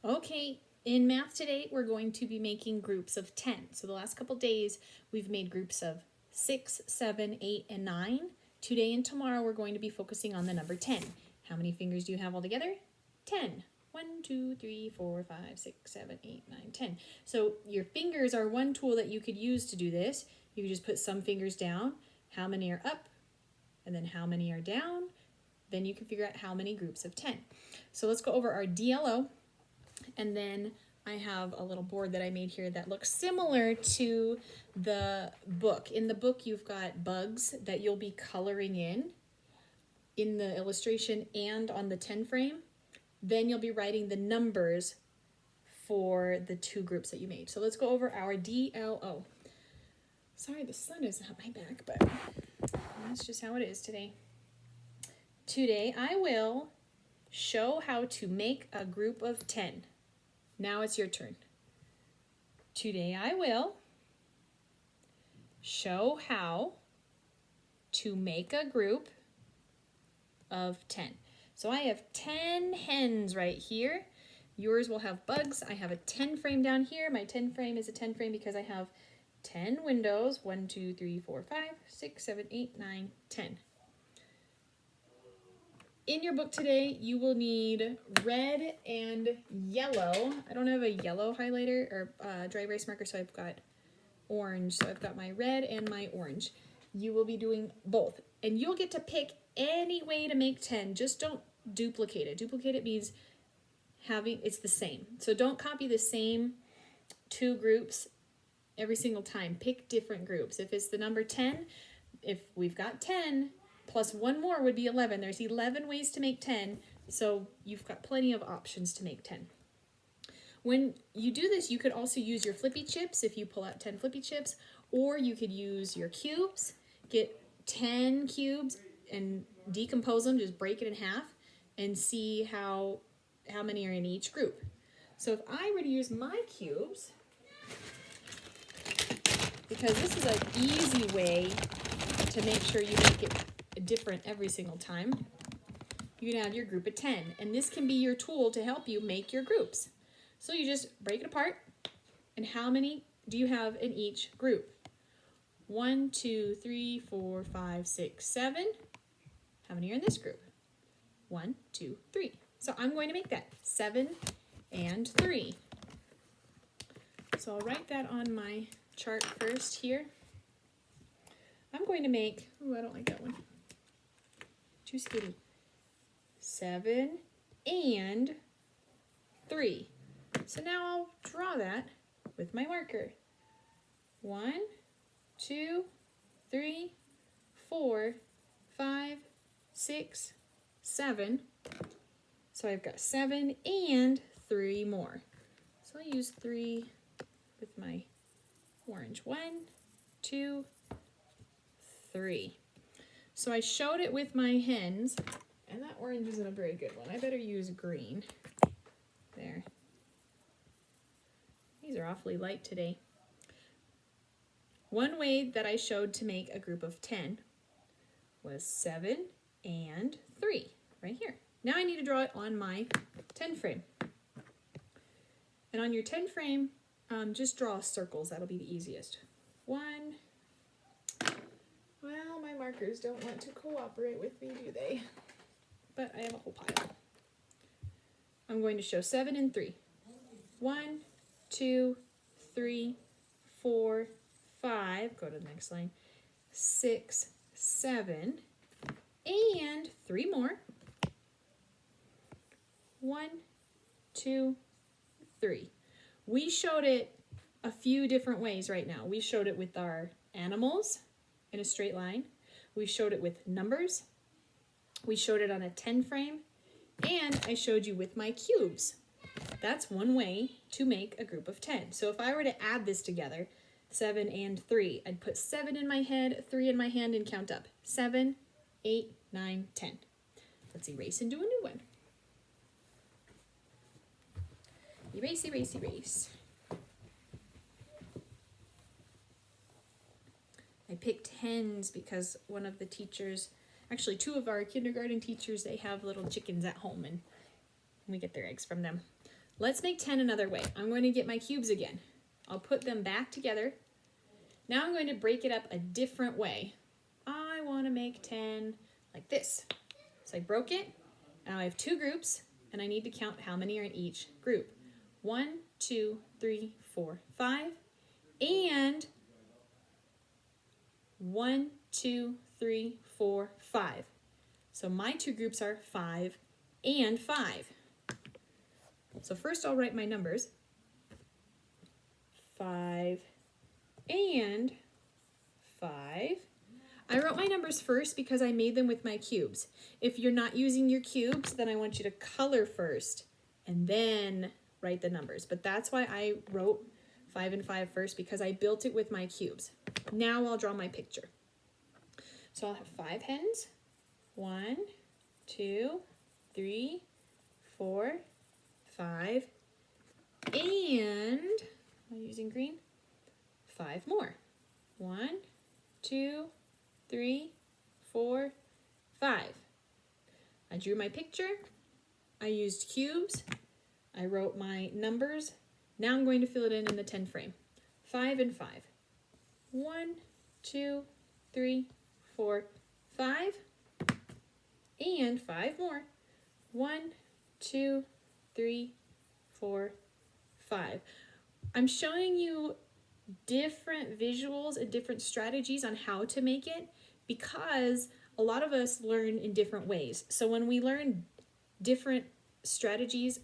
Okay, in math today, we're going to be making groups of 10. So the last couple days, we've made groups of 6, 7, 8, and 9. Today and tomorrow, we're going to be focusing on the number 10. How many fingers do you have all together? 10. 1, 2, 3, 4, 5, 6, 7, 8, 9, 10. So your fingers are one tool that you could use to do this. You could just put some fingers down, how many are up, and then how many are down. Then you can figure out how many groups of 10. So let's go over our DLO. And then I have a little board that I made here that looks similar to the book. In the book, you've got bugs that you'll be coloring in the illustration and on the 10 frame. Then you'll be writing the numbers for the two groups that you made. So let's go over our DLO. Sorry, the sun is at my back, but that's just how it is today. Today, I will show how to make a group of 10. Now it's your turn. Today I will show how to make a group of 10. So I have 10 hens right here. Yours will have bugs. I have a 10 frame down here. My 10 frame is a 10 frame because I have 10 windows. 1, 2, 3, 4, 5, 6, 7, 8, 9, 10. In your book today, you will need red and yellow. I don't have a yellow highlighter or dry erase marker, so I've got orange. So I've got my red and my orange. You will be doing both. And you'll get to pick any way to make 10. Just don't duplicate it. Duplicate it means it's the same. So don't copy the same two groups every single time. Pick different groups. If it's the number 10, if we've got 10, plus one more would be 11. There's 11 ways to make 10, so you've got plenty of options to make 10. When you do this, you could also use your flippy chips if you pull out 10 flippy chips, or you could use your cubes, get 10 cubes and decompose them, just break it in half, and see how many are in each group. So if I were to use my cubes, because this is an easy way to make sure you make it different every single time, you can have your group of 10, and this can be your tool to help you make your groups. So you just break it apart, and how many do you have in each group? 1, 2, 3, 4, 5, 6, 7. How many are in this group? 1, 2, 3. So I'm going to make that 7 and 3. So I'll write that on my chart first here. I'm going to make, I don't like that one. Too skinny. 7 and 3. So now I'll draw that with my marker. 1, 2, 3, 4, 5, 6, 7. So I've got 7 and 3 more. So I'll use 3 with my orange. 1, 2, 3. So I showed it with my hens, and that orange isn't a very good one. I better use green. There. These are awfully light today. One way that I showed to make a group of 10 was 7 and 3, right here. Now I need to draw it on my 10 frame. And on your 10 frame, just draw circles. That'll be the easiest. 1. Well, my markers don't want to cooperate with me, do they? But I have a whole pile. I'm going to show 7 and 3. 1, 2, 3, 4, 5. Go to the next line. 6, 7, and 3 more. 1, 2, 3. We showed it a few different ways right now. We showed it with our animals in a straight line. We showed it with numbers. We showed it on a 10 frame. And I showed you with my cubes. That's one way to make a group of 10. So if I were to add this together, 7 and 3, I'd put 7 in my head, 3 in my hand, and count up. 7, 8, 9, 10. Let's erase and do a new one. Erase, erase, erase. I picked hens because one of the teachers, actually 2 of our kindergarten teachers, they have little chickens at home and we get their eggs from them. Let's make 10 another way. I'm going to get my cubes again. I'll put them back together. Now I'm going to break it up a different way. I want to make 10 like this. So I broke it. Now I have 2 groups, and I need to count how many are in each group. 1, 2, 3, 4, 5, and 1, 2, 3, 4, 5. So my 2 groups are 5 and 5. So first I'll write my numbers. 5 and 5. I wrote my numbers first because I made them with my cubes. If you're not using your cubes, then I want you to color first and then write the numbers. But that's why I wrote 5 and 5 first, because I built it with my cubes. Now I'll draw my picture. So I'll have 5 hens. 1, 2, 3, 4, 5, and I'm using green. 5 more. 1, 2, 3, 4, 5. I drew my picture. I used cubes. I wrote my numbers. Now I'm going to fill it in the 10 frame. 5 and 5. 1, 2, 3, 4, 5. And 5 more. 1, 2, 3, 4, 5. I'm showing you different visuals and different strategies on how to make it, because a lot of us learn in different ways. So when we learn different strategies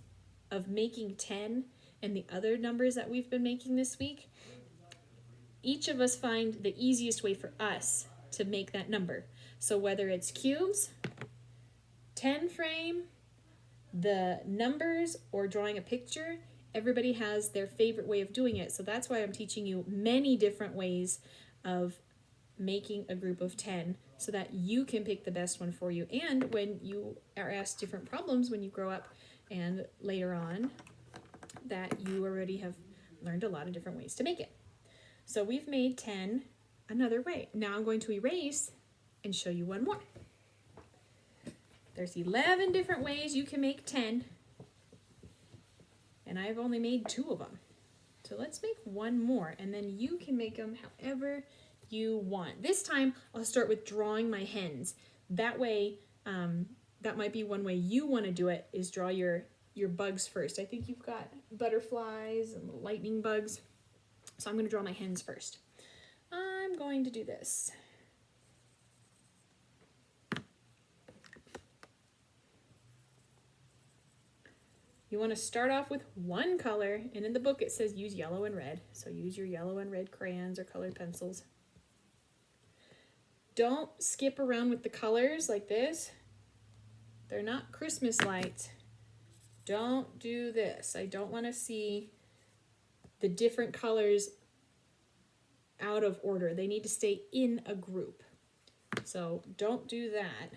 of making 10 and the other numbers that we've been making this week, each of us find the easiest way for us to make that number. So whether it's cubes, 10 frame, the numbers, or drawing a picture, everybody has their favorite way of doing it. So that's why I'm teaching you many different ways of making a group of 10 so that you can pick the best one for you. And when you are asked different problems when you grow up and later on, that you already have learned a lot of different ways to make it. So we've made 10 another way. Now I'm going to erase and show you one more. There's 11 different ways you can make 10, and I've only made 2 of them. So let's make one more, and then you can make them however you want. This time I'll start with drawing my hens. That way, that might be one way you want to do it, is draw your bugs first. I think you've got butterflies and lightning bugs. So I'm going to draw my hens first. I'm going to do this. You want to start off with one color, and in the book it says use yellow and red. So use your yellow and red crayons or colored pencils. Don't skip around with the colors like this. They're not Christmas lights. Don't do this. I don't want to see the different colors out of order. They need to stay in a group. So don't do that.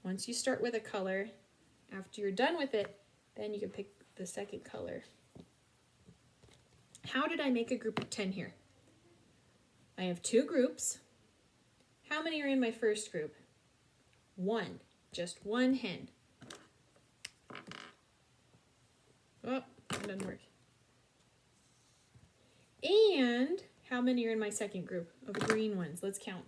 Once you start with a color, after you're done with it, then you can pick the second color. How did I make a group of 10 here? I have 2 groups. How many are in my first group? 1. Just 1 hen. Oh, that doesn't work. And how many are in my second group of green ones? Let's count.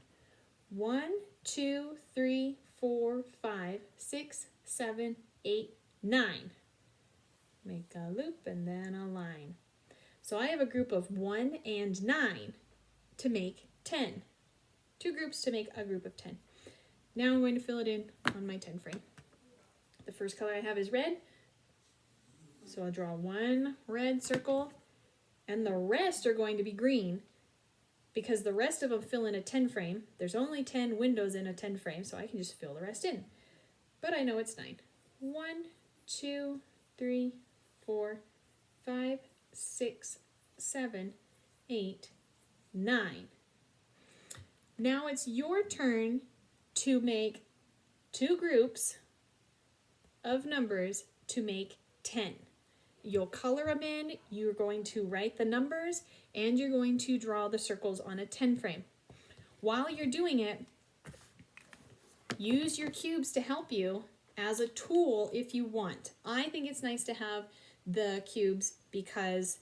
1, 2, 3, 4, 5, 6, 7, 8, 9. Make a loop and then a line. So I have a group of 1 and 9 to make 10. 2 groups to make a group of 10. Now I'm going to fill it in on my 10 frame. The first color I have is red. So I'll draw 1 red circle, and the rest are going to be green because the rest of them fill in a 10 frame. There's only 10 windows in a 10 frame, so I can just fill the rest in. But I know it's 9. 1, 2, 3, 4, 5, 6, 7, 8, 9. Now it's your turn to make 2 groups of numbers to make 10. You'll color them in, you're going to write the numbers, and you're going to draw the circles on a 10 frame. While you're doing it, use your cubes to help you as a tool if you want. I think it's nice to have the cubes because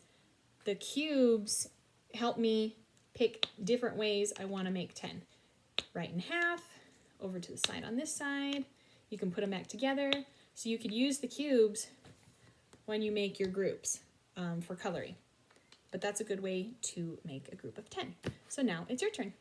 the cubes help me pick different ways I want to make 10. Right in half, over to the side on this side. You can put them back together. So you could use the cubes when you make your groups for coloring. But that's a good way to make a group of 10. So now it's your turn.